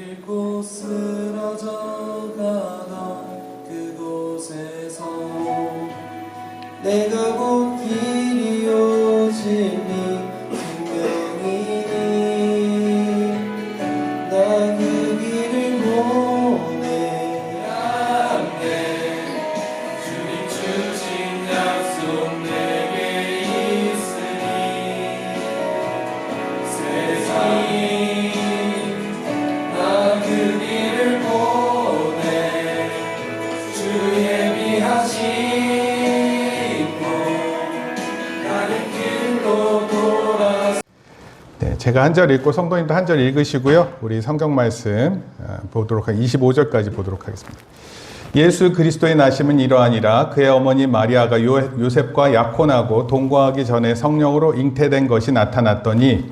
잃고 쓰러져 가던 그곳에서 내가 곧 길이 오지니 생명이니 나 그 길을 모내야 돼. 주님 주신 약속 내게 있으니 세상이 나 그 길을 보내 주 예비하시고 나를 길로 돌아. 네, 제가 한 절 읽고 성도님도 한 절 읽으시고요. 우리 성경 말씀 보도록 25절까지 보도록 하겠습니다. 예수 그리스도의 나심은 이러하니라. 그의 어머니 마리아가 요셉과 약혼하고 동거하기 전에 성령으로 잉태된 것이 나타났더니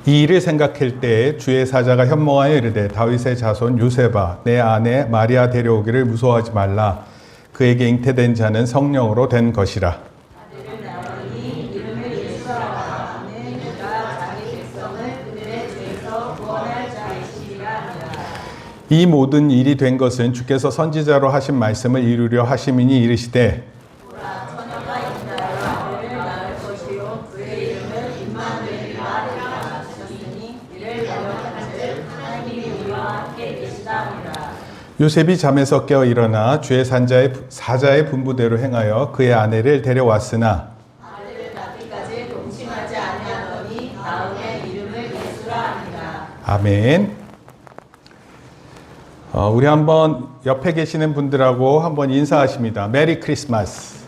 이 일을 생각할 때에 주의 사자가 현몽하여 이르되 다윗의 자손 요셉아 내 아내 마리아 데려오기를 무서워하지 말라. 그에게 잉태된 자는 성령으로 된 것이라. 이 모든 일이 된 것은 주께서 선지자로 하신 말씀을 이루려 하심이니 이르시되 요셉이 잠에서 깨어 일어나 주의 사자의 분부대로 행하여 그의 아내를 데려왔으나 아들을 낳기까지 동침하지 아니하더니 다음에 이름을 예수라 하니라. 아멘. 우리 한번 옆에 계시는 분들하고 한번 인사하십니다. 메리 크리스마스.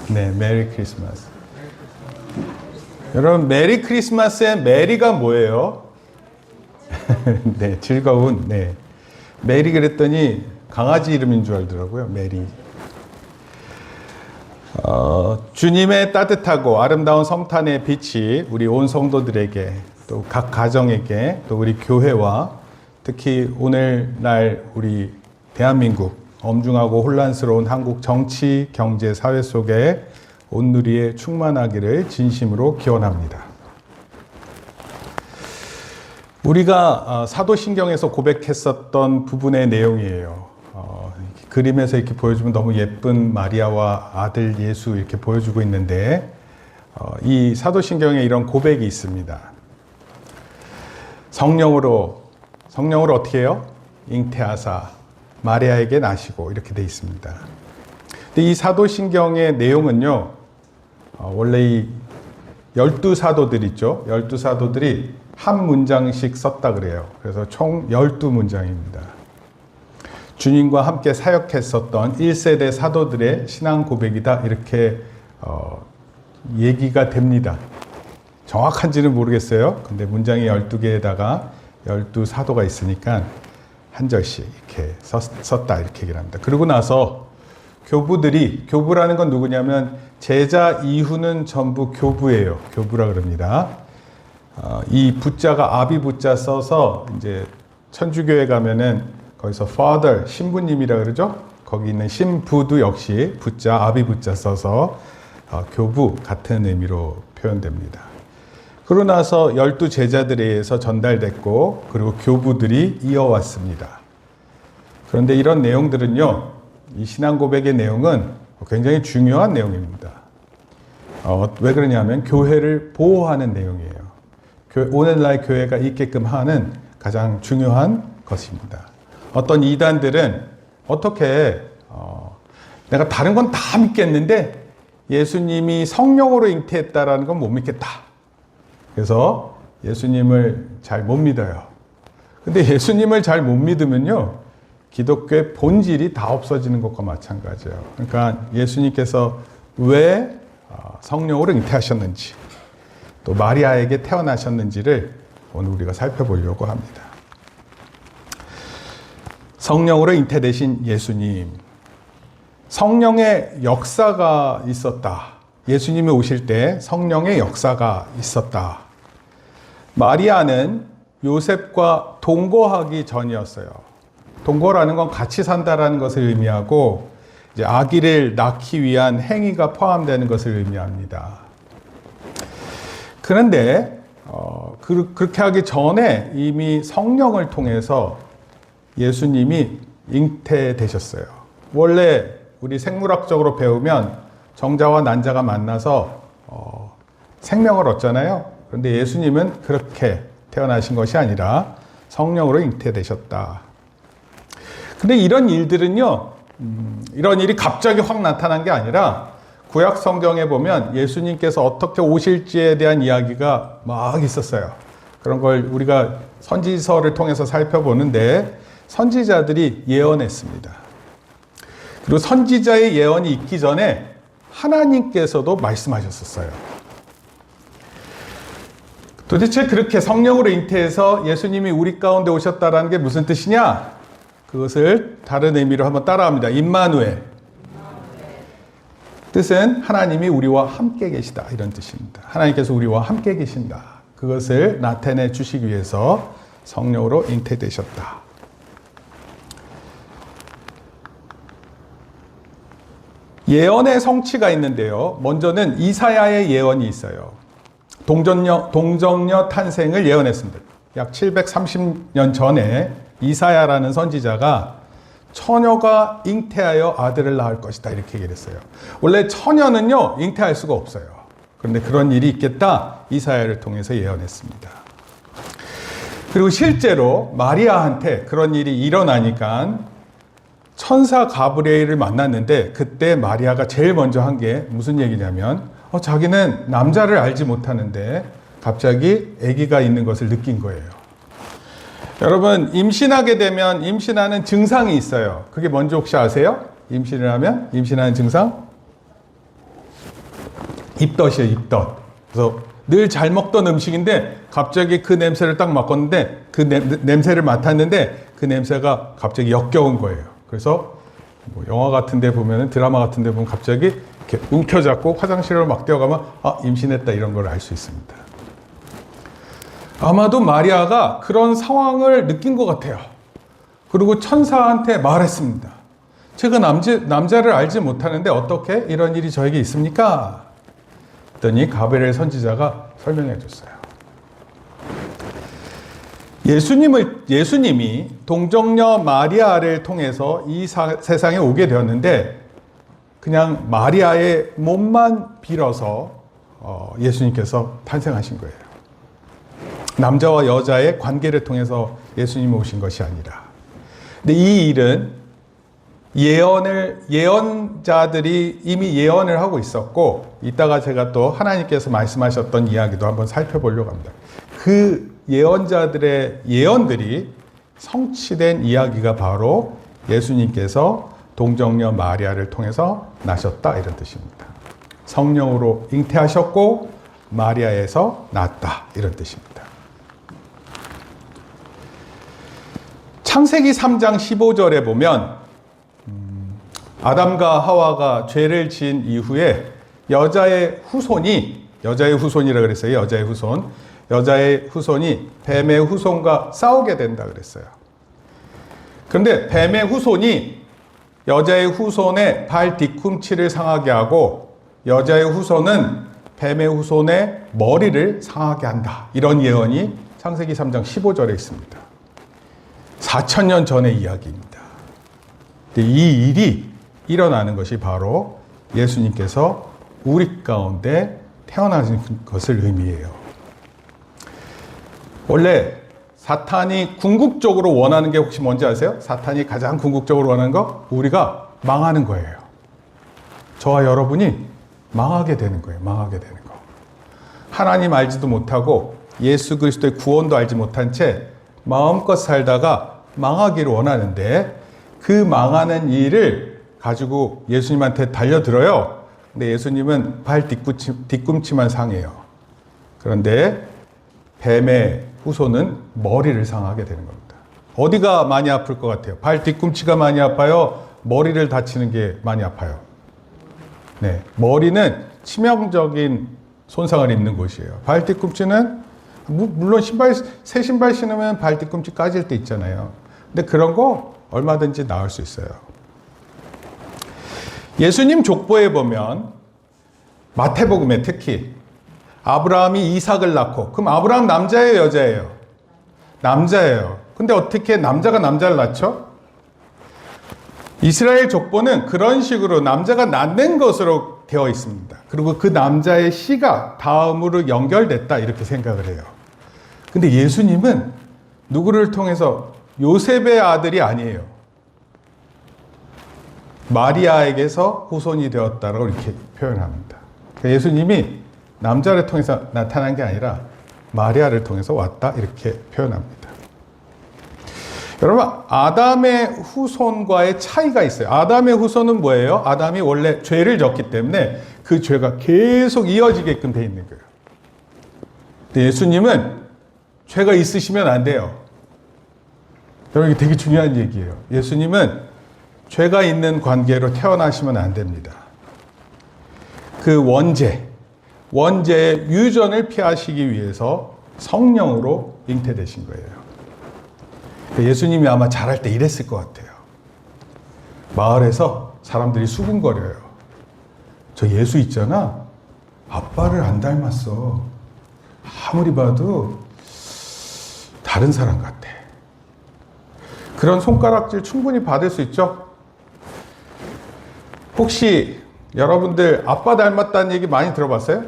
네, 메리 크리스마스. 여러분, 메리 크리스마스의 메리가 뭐예요? 네, 즐거운. 네. 메리 그랬더니 강아지 이름인 줄 알더라고요. 메리. 주님의 따뜻하고 아름다운 성탄의 빛이 우리 온 성도들에게 또 각 가정에게 또 우리 교회와 특히 오늘날 우리 대한민국 엄중하고 혼란스러운 한국 정치, 경제, 사회 속에 온누리에 충만하기를 진심으로 기원합니다. 우리가 사도신경에서 고백했었던 부분의 내용이에요. 그림에서 이렇게 보여주면 너무 예쁜 마리아와 아들 예수 이렇게 보여주고 있는데 이 사도신경에 이런 고백이 있습니다. 성령으로 어떻게 해요? 잉태하사 마리아에게 나시고 이렇게 돼 있습니다. 근데 이 사도신경의 내용은요, 원래 이 12사도들 있죠? 12사도들이 한 문장씩 썼다 그래요. 그래서 총 12문장입니다. 주님과 함께 사역했었던 1세대 사도들의 신앙 고백이다 이렇게 얘기가 됩니다. 정확한지는 모르겠어요. 근데 문장이 12개에다가 12사도가 있으니까 한 절씩 이렇게 썼다 이렇게 얘기를 합니다. 그러고 나서 교부라는 건 누구냐면 제자 이후는 전부 교부예요. 교부라 그럽니다. 이 부자가 아비 부자 써서 이제 천주교에 가면은 거기서 father 신부님이라 그러죠. 거기 있는 신부도 역시 부자 아비 부자 써서 교부 같은 의미로 표현됩니다. 그러고 나서 12 제자들에 의해서 전달됐고 그리고 교부들이 이어왔습니다. 그런데 이런 내용들은요, 이 신앙 고백의 내용은 굉장히 중요한 내용입니다. 왜 그러냐면 교회를 보호하는 내용이에요. 오늘날 교회가 있게끔 하는 가장 중요한 것입니다. 어떤 이단들은 어떻게 내가 다른 건 다 믿겠는데 예수님이 성령으로 잉태했다라는 건 못 믿겠다. 그래서 예수님을 잘 못 믿어요. 근데 예수님을 잘 못 믿으면요, 기독교의 본질이 다 없어지는 것과 마찬가지예요. 그러니까 예수님께서 왜 성령으로 잉태하셨는지 또 마리아에게 태어나셨는지를 오늘 우리가 살펴보려고 합니다. 성령으로 잉태되신 예수님, 성령의 역사가 있었다. 예수님이 오실 때 성령의 역사가 있었다. 마리아는 요셉과 동거하기 전이었어요. 동거라는 건 같이 산다라는 것을 의미하고 이제 아기를 낳기 위한 행위가 포함되는 것을 의미합니다. 그런데 그렇게 하기 전에 이미 성령을 통해서 예수님이 잉태되셨어요. 원래 우리 생물학적으로 배우면 정자와 난자가 만나서 생명을 얻잖아요. 그런데 예수님은 그렇게 태어나신 것이 아니라 성령으로 잉태되셨다. 근데 이런 일들은요, 이런 일이 갑자기 확 나타난 게 아니라 구약 성경에 보면 예수님께서 어떻게 오실지에 대한 이야기가 막 있었어요. 그런 걸 우리가 선지서를 통해서 살펴보는데 선지자들이 예언했습니다. 그리고 선지자의 예언이 있기 전에 하나님께서도 말씀하셨었어요. 도대체 그렇게 성령으로 잉태해서 예수님이 우리 가운데 오셨다라는 게 무슨 뜻이냐? 그것을 다른 의미로 한번 따라합니다. 임마누엘. 뜻은 하나님이 우리와 함께 계시다, 이런 뜻입니다. 하나님께서 우리와 함께 계신다. 그것을 나타내 주시기 위해서 성령으로 잉태되셨다. 예언의 성취가 있는데요. 먼저는 이사야의 예언이 있어요. 동정녀 탄생을 예언했습니다. 약 730년 전에 이사야라는 선지자가 처녀가 잉태하여 아들을 낳을 것이다, 이렇게 얘기를 했어요. 원래 처녀는요 잉태할 수가 없어요. 그런데 그런 일이 있겠다, 이사야를 통해서 예언했습니다. 그리고 실제로 마리아한테 그런 일이 일어나니까 천사 가브리엘을 만났는데 그때 마리아가 제일 먼저 한 게 무슨 얘기냐면 자기는 남자를 알지 못하는데 갑자기 아기가 있는 것을 느낀 거예요. 여러분, 임신하게 되면 임신하는 증상이 있어요. 그게 뭔지 혹시 아세요? 임신을 하면 임신하는 증상? 입덧이에요, 입덧. 그래서 늘 잘 먹던 음식인데 갑자기 그 냄새를 딱 맡았는데 그 냄새를 맡았는데 그 냄새가 갑자기 역겨운 거예요. 그래서 뭐 영화 같은 데 보면, 드라마 같은 데 보면 갑자기 이렇게 움켜잡고 화장실로 막 뛰어가면 임신했다, 이런 걸 알 수 있습니다. 아마도 마리아가 그런 상황을 느낀 것 같아요. 그리고 천사한테 말했습니다. 제가 남자를 알지 못하는데 어떻게 이런 일이 저에게 있습니까? 그랬더니 가브리엘 선지자가 설명해 줬어요. 예수님이 동정녀 마리아를 통해서 이 세상에 오게 되었는데 그냥 마리아의 몸만 빌어서 예수님께서 탄생하신 거예요. 남자와 여자의 관계를 통해서 예수님이 오신 것이 아니라. 근데 이 일은 예언자들이 이미 예언을 하고 있었고, 이따가 제가 또 하나님께서 말씀하셨던 이야기도 한번 살펴보려고 합니다. 그 예언자들의 예언들이 성취된 이야기가 바로 예수님께서 동정녀 마리아를 통해서 나셨다, 이런 뜻입니다. 성령으로 잉태하셨고 마리아에서 낳았다, 이런 뜻입니다. 창세기 3장 15절에 보면 아담과 하와가 죄를 지은 이후에 여자의 후손이라 그랬어요. 여자의 후손이 뱀의 후손과 싸우게 된다 그랬어요. 그런데 뱀의 후손이 여자의 후손의 발 뒤꿈치를 상하게 하고 여자의 후손은 뱀의 후손의 머리를 상하게 한다, 이런 예언이 창세기 3장 15절에 있습니다. 4,000년 전의 이야기입니다. 근데 이 일이 일어나는 것이 바로 예수님께서 우리 가운데 태어나신 것을 의미해요. 원래 사탄이 궁극적으로 원하는 게 혹시 뭔지 아세요? 사탄이 가장 궁극적으로 원하는 거? 우리가 망하는 거예요. 저와 여러분이 망하게 되는 거예요. 망하게 되는 거. 하나님 알지도 못하고 예수 그리스도의 구원도 알지 못한 채 마음껏 살다가 망하기를 원하는데 그 망하는 일을 가지고 예수님한테 달려들어요. 근데 예수님은 발 뒤꿈치만 상해요. 그런데 뱀의 후손은 머리를 상하게 되는 겁니다. 어디가 많이 아플 것 같아요? 발 뒤꿈치가 많이 아파요? 머리를 다치는 게 많이 아파요? 네, 머리는 치명적인 손상을 입는 곳이에요. 발 뒤꿈치는 물론 새 신발 신으면 발 뒤꿈치 까질 때 있잖아요. 근데 그런 거 얼마든지 나을 수 있어요. 예수님 족보에 보면 마태복음에 특히 아브라함이 이삭을 낳고, 그럼 아브라함 남자예요, 여자예요? 남자예요. 근데 어떻게 남자가 남자를 낳죠? 이스라엘 족보는 그런 식으로 남자가 낳는 것으로 되어 있습니다. 그리고 그 남자의 씨가 다음으로 연결됐다 이렇게 생각을 해요. 근데 예수님은 누구를 통해서 요셉의 아들이 아니에요. 마리아에게서 후손이 되었다라고 이렇게 표현합니다. 그러니까 예수님이 남자를 통해서 나타난 게 아니라 마리아를 통해서 왔다 이렇게 표현합니다. 여러분, 아담의 후손과의 차이가 있어요. 아담의 후손은 뭐예요? 아담이 원래 죄를 졌기 때문에 그 죄가 계속 이어지게끔 돼 있는 거예요. 근데 예수님은 죄가 있으시면 안 돼요. 여러분, 이게 되게 중요한 얘기예요. 예수님은 죄가 있는 관계로 태어나시면 안 됩니다. 그 원죄의 유전을 피하시기 위해서 성령으로 잉태되신 거예요. 예수님이 아마 자랄 때 이랬을 것 같아요. 마을에서 사람들이 수군거려요. 저 예수 있잖아. 아빠를 안 닮았어. 아무리 봐도 다른 사람 같아. 그런 손가락질 충분히 받을 수 있죠? 혹시 여러분들 아빠 닮았다는 얘기 많이 들어봤어요?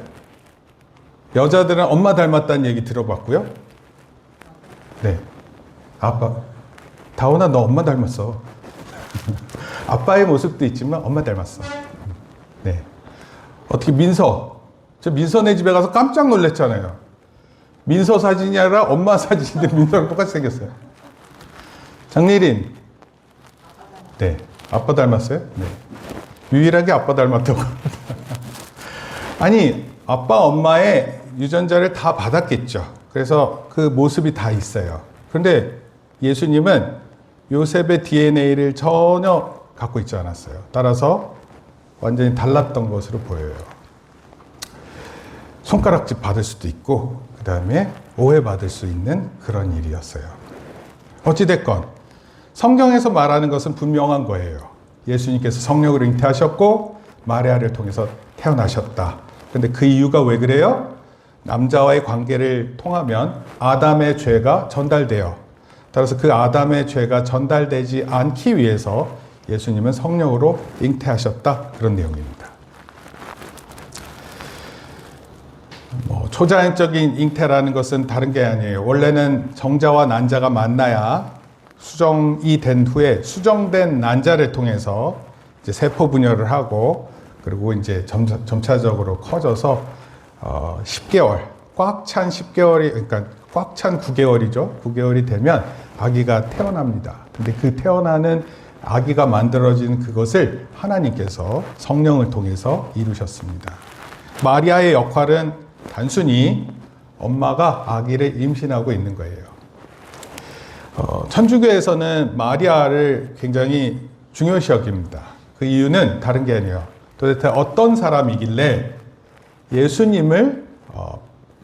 여자들은 엄마 닮았다는 얘기 들어봤고요. 네. 아빠, 다온아 너 엄마 닮았어. 아빠의 모습도 있지만 엄마 닮았어. 네. 어떻게 저 민서네 집에 가서 깜짝 놀랐잖아요. 민서 사진이 아니라 엄마 사진인데 민서랑 똑같이 생겼어요. 장예린. 네. 아빠 닮았어요? 네. 유일하게 아빠 닮았다고. 아니, 아빠, 엄마의 유전자를 다 받았겠죠. 그래서 그 모습이 다 있어요. 그런데 예수님은 요셉의 DNA를 전혀 갖고 있지 않았어요. 따라서 완전히 달랐던 것으로 보여요. 손가락질 받을 수도 있고, 그 다음에 오해받을 수 있는 그런 일이었어요. 어찌됐건 성경에서 말하는 것은 분명한 거예요. 예수님께서 성령으로 잉태하셨고 마리아를 통해서 태어나셨다. 근데 그 이유가 왜 그래요? 남자와의 관계를 통하면 아담의 죄가 전달돼요. 따라서 그 아담의 죄가 전달되지 않기 위해서 예수님은 성령으로 잉태하셨다. 그런 내용입니다. 초자연적인 잉태라는 것은 다른 게 아니에요. 원래는 정자와 난자가 만나야 수정이 된 후에 수정된 난자를 통해서 이제 세포 분열을 하고, 그리고 이제 점차적으로 커져서 10개월, 꽉 찬 10개월이, 그러니까 꽉 찬 9개월이죠. 9개월이 되면 아기가 태어납니다. 근데 그 태어나는 아기가 만들어진 그것을 하나님께서 성령을 통해서 이루셨습니다. 마리아의 역할은 단순히 엄마가 아기를 임신하고 있는 거예요. 천주교에서는 마리아를 굉장히 중요시 여깁니다. 그 이유는 다른 게 아니에요. 도대체 어떤 사람이길래 예수님을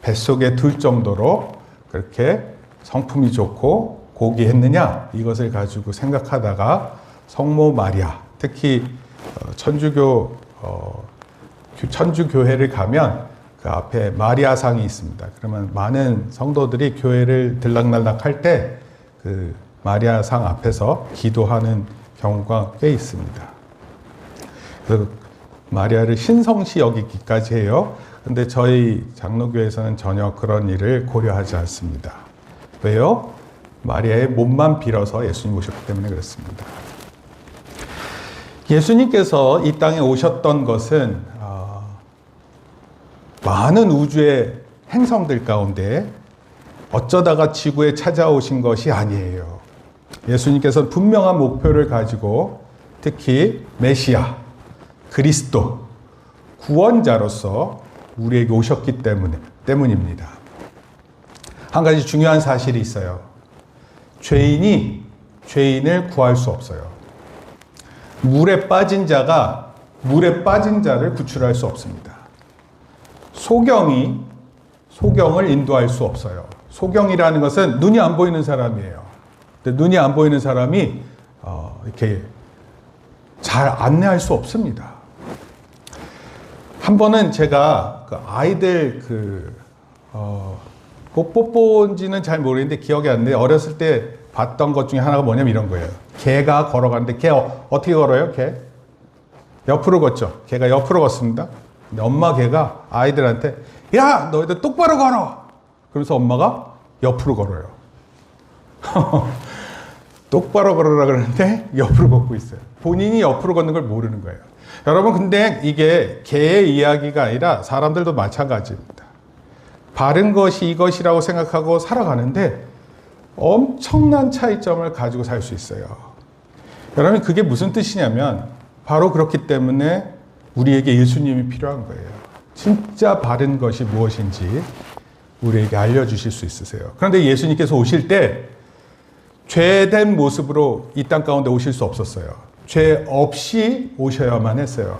뱃속에 둘 정도로 그렇게 성품이 좋고 고귀했느냐, 이것을 가지고 생각하다가 성모 마리아, 특히 천주교회를 가면 그 앞에 마리아상이 있습니다. 그러면 많은 성도들이 교회를 들락날락 할 때 그 마리아상 앞에서 기도하는 경우가 꽤 있습니다. 그래서 마리아를 신성시 여기기까지 해요. 근데 저희 장로교에서는 전혀 그런 일을 고려하지 않습니다. 왜요? 마리아의 몸만 빌어서 예수님 오셨기 때문에 그렇습니다. 예수님께서 이 땅에 오셨던 것은 많은 우주의 행성들 가운데 어쩌다가 지구에 찾아오신 것이 아니에요. 예수님께서는 분명한 목표를 가지고 특히 메시아, 그리스도, 구원자로서 우리에게 오셨기 때문입니다. 한 가지 중요한 사실이 있어요. 죄인이 죄인을 구할 수 없어요. 물에 빠진 자가 물에 빠진 자를 구출할 수 없습니다. 소경이 소경을 인도할 수 없어요. 소경이라는 것은 눈이 안 보이는 사람이에요. 근데 눈이 안 보이는 사람이 이렇게 잘 안내할 수 없습니다. 한 번은 제가 그 아이들 뽀뽀인지는 잘 모르겠는데 기억이 안 나요. 어렸을 때 봤던 것 중에 하나가 뭐냐면 이런 거예요. 개가 걸어가는데 개 어떻게 걸어요? 개? 옆으로 걷죠. 개가 옆으로 걷습니다. 근데 엄마 개가 아이들한테 야 너희들 똑바로 걸어. 그래서 엄마가 옆으로 걸어요. 똑바로 걸으라 그러는데 옆으로 걷고 있어요. 본인이 옆으로 걷는 걸 모르는 거예요. 여러분 근데 이게 개의 이야기가 아니라 사람들도 마찬가지입니다. 바른 것이 이것이라고 생각하고 살아가는데 엄청난 차이점을 가지고 살 수 있어요. 여러분 그게 무슨 뜻이냐면 바로 그렇기 때문에 우리에게 예수님이 필요한 거예요. 진짜 바른 것이 무엇인지 우리에게 알려주실 수 있으세요. 그런데 예수님께서 오실 때 죄된 모습으로 이 땅 가운데 오실 수 없었어요. 죄 없이 오셔야만 했어요.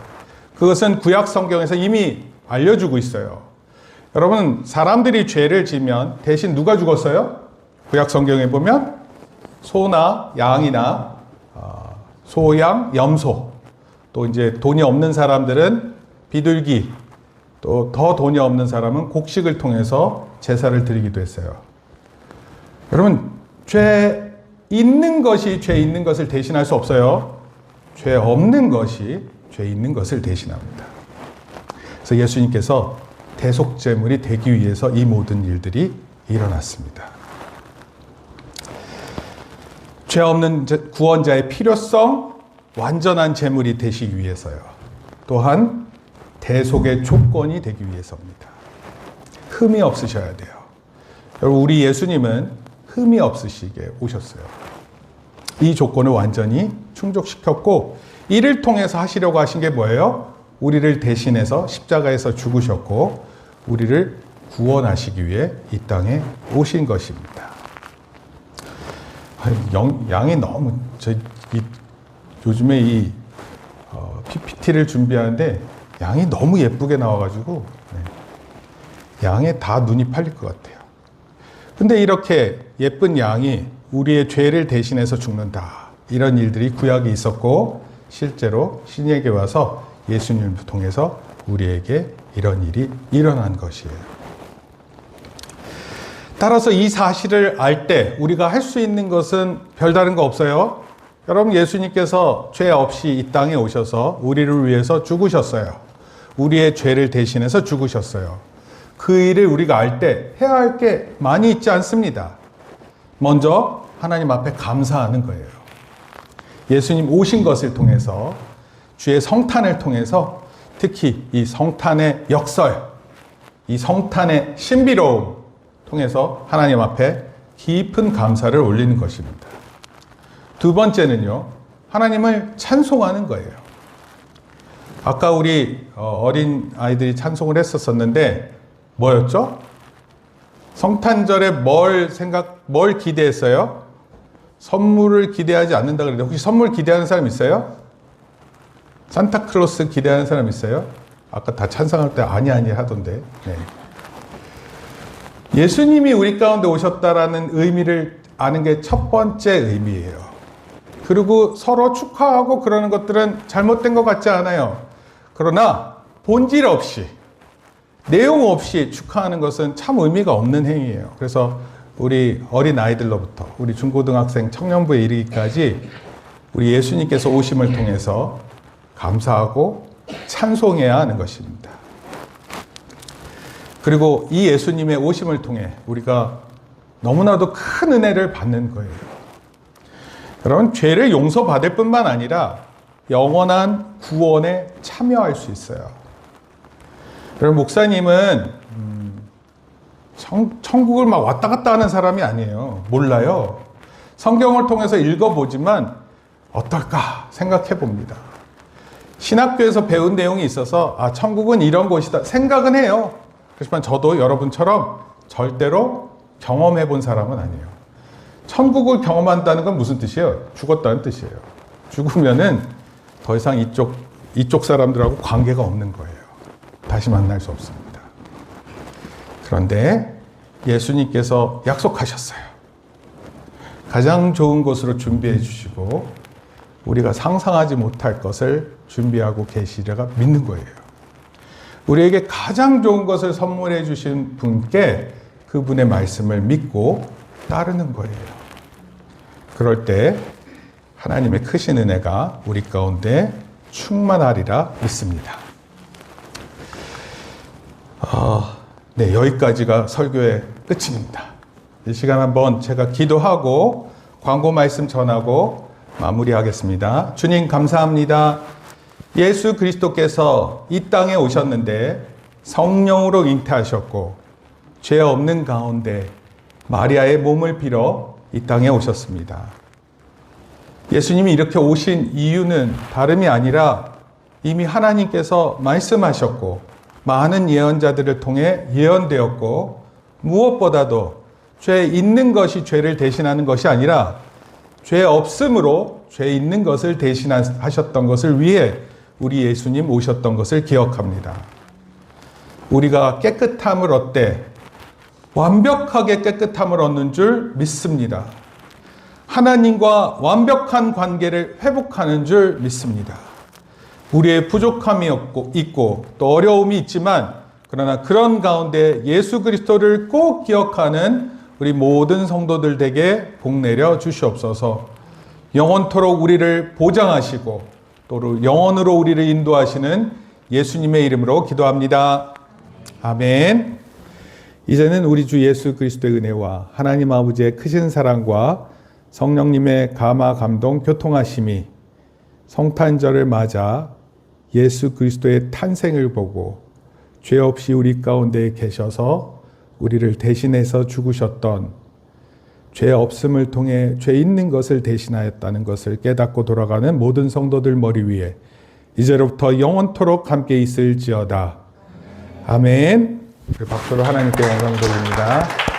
그것은 구약 성경에서 이미 알려주고 있어요. 여러분 사람들이 죄를 지면 대신 누가 죽었어요? 구약 성경에 보면 소나 양이나 소양, 염소, 또 이제 돈이 없는 사람들은 비둘기, 또 더 돈이 없는 사람은 곡식을 통해서 제사를 드리기도 했어요. 여러분 죄 있는 것이 죄 있는 것을 대신할 수 없어요. 죄 없는 것이 죄 있는 것을 대신합니다. 그래서 예수님께서 대속제물이 되기 위해서 이 모든 일들이 일어났습니다. 죄 없는 구원자의 필요성, 완전한 제물이 되시기 위해서요. 또한 대속의 조건이 되기 위해서입니다. 흠이 없으셔야 돼요. 여러분 우리 예수님은 흠이 없으시게 오셨어요. 이 조건을 완전히 충족시켰고 이를 통해서 하시려고 하신 게 뭐예요? 우리를 대신해서 십자가에서 죽으셨고 우리를 구원하시기 위해 이 땅에 오신 것입니다. 양이 너무 요즘에 PPT를 준비하는데 양이 너무 예쁘게 나와가지고 양에 다 눈이 팔릴 것 같아요. 근데 이렇게 예쁜 양이 우리의 죄를 대신해서 죽는다. 이런 일들이 구약에 있었고 실제로 신약에 와서 예수님을 통해서 우리에게 이런 일이 일어난 것이에요. 따라서 이 사실을 알 때 우리가 할 수 있는 것은 별다른 거 없어요. 여러분 예수님께서 죄 없이 이 땅에 오셔서 우리를 위해서 죽으셨어요. 우리의 죄를 대신해서 죽으셨어요. 그 일을 우리가 알 때 해야 할 게 많이 있지 않습니다. 먼저 하나님 앞에 감사하는 거예요. 예수님 오신 것을 통해서 주의 성탄을 통해서 특히 이 성탄의 역설, 이 성탄의 신비로움 통해서 하나님 앞에 깊은 감사를 올리는 것입니다. 두 번째는요, 하나님을 찬송하는 거예요. 아까 우리 어린 아이들이 찬송을 했었는데 뭐였죠? 성탄절에 뭘 기대했어요? 선물을 기대하지 않는다 그랬는데 혹시 선물 기대하는 사람 있어요? 산타클로스 기대하는 사람 있어요? 아까 다 찬송할 때 아니 하던데. 네. 예수님이 우리 가운데 오셨다라는 의미를 아는 게 첫 번째 의미예요. 그리고 서로 축하하고 그러는 것들은 잘못된 것 같지 않아요. 그러나 본질 없이, 내용 없이 축하하는 것은 참 의미가 없는 행위예요. 그래서 우리 어린 아이들로부터 우리 중고등학생 청년부에 이르기까지 우리 예수님께서 오심을 통해서 감사하고 찬송해야 하는 것입니다. 그리고 이 예수님의 오심을 통해 우리가 너무나도 큰 은혜를 받는 거예요. 여러분, 죄를 용서받을 뿐만 아니라 영원한 구원에 참여할 수 있어요. 여러분, 목사님은 천국을 막 왔다 갔다 하는 사람이 아니에요. 몰라요. 성경을 통해서 읽어보지만 어떨까 생각해 봅니다. 신학교에서 배운 내용이 있어서 천국은 이런 곳이다 생각은 해요. 그렇지만 저도 여러분처럼 절대로 경험해 본 사람은 아니에요. 천국을 경험한다는 건 무슨 뜻이에요? 죽었다는 뜻이에요. 죽으면은 더 이상 이쪽 사람들하고 관계가 없는 거예요. 다시 만날 수 없습니다. 그런데 예수님께서 약속하셨어요. 가장 좋은 곳으로 준비해 주시고 우리가 상상하지 못할 것을 준비하고 계시리라 믿는 거예요. 우리에게 가장 좋은 것을 선물해 주신 분께 그분의 말씀을 믿고 따르는 거예요. 그럴 때 하나님의 크신 은혜가 우리 가운데 충만하리라 믿습니다. 네, 여기까지가 설교의 끝입니다. 이 시간 한번 제가 기도하고 광고 말씀 전하고 마무리하겠습니다. 주님 감사합니다. 예수 그리스도께서 이 땅에 오셨는데 성령으로 잉태하셨고 죄 없는 가운데 마리아의 몸을 빌어 이 땅에 오셨습니다. 예수님이 이렇게 오신 이유는 다름이 아니라 이미 하나님께서 말씀하셨고 많은 예언자들을 통해 예언되었고 무엇보다도 죄 있는 것이 죄를 대신하는 것이 아니라 죄 없음으로 죄 있는 것을 대신하셨던 것을 위해 우리 예수님 오셨던 것을 기억합니다. 우리가 깨끗함을 얻되 완벽하게 깨끗함을 얻는 줄 믿습니다. 하나님과 완벽한 관계를 회복하는 줄 믿습니다. 우리의 부족함이 있고 또 어려움이 있지만 그러나 그런 가운데 예수 그리스도를 꼭 기억하는 우리 모든 성도들 에게 복 내려 주시옵소서. 영원토록 우리를 보장하시고 또 영원으로 우리를 인도하시는 예수님의 이름으로 기도합니다. 아멘. 이제는 우리 주 예수 그리스도의 은혜와 하나님 아버지의 크신 사랑과 성령님의 감화 감동 교통하심이 성탄절을 맞아 예수 그리스도의 탄생을 보고 죄 없이 우리 가운데 계셔서 우리를 대신해서 죽으셨던 죄 없음을 통해 죄 있는 것을 대신하였다는 것을 깨닫고 돌아가는 모든 성도들 머리 위에 이제로부터 영원토록 함께 있을지어다. 아멘. 박수로 하나님께 영광 돌립니다.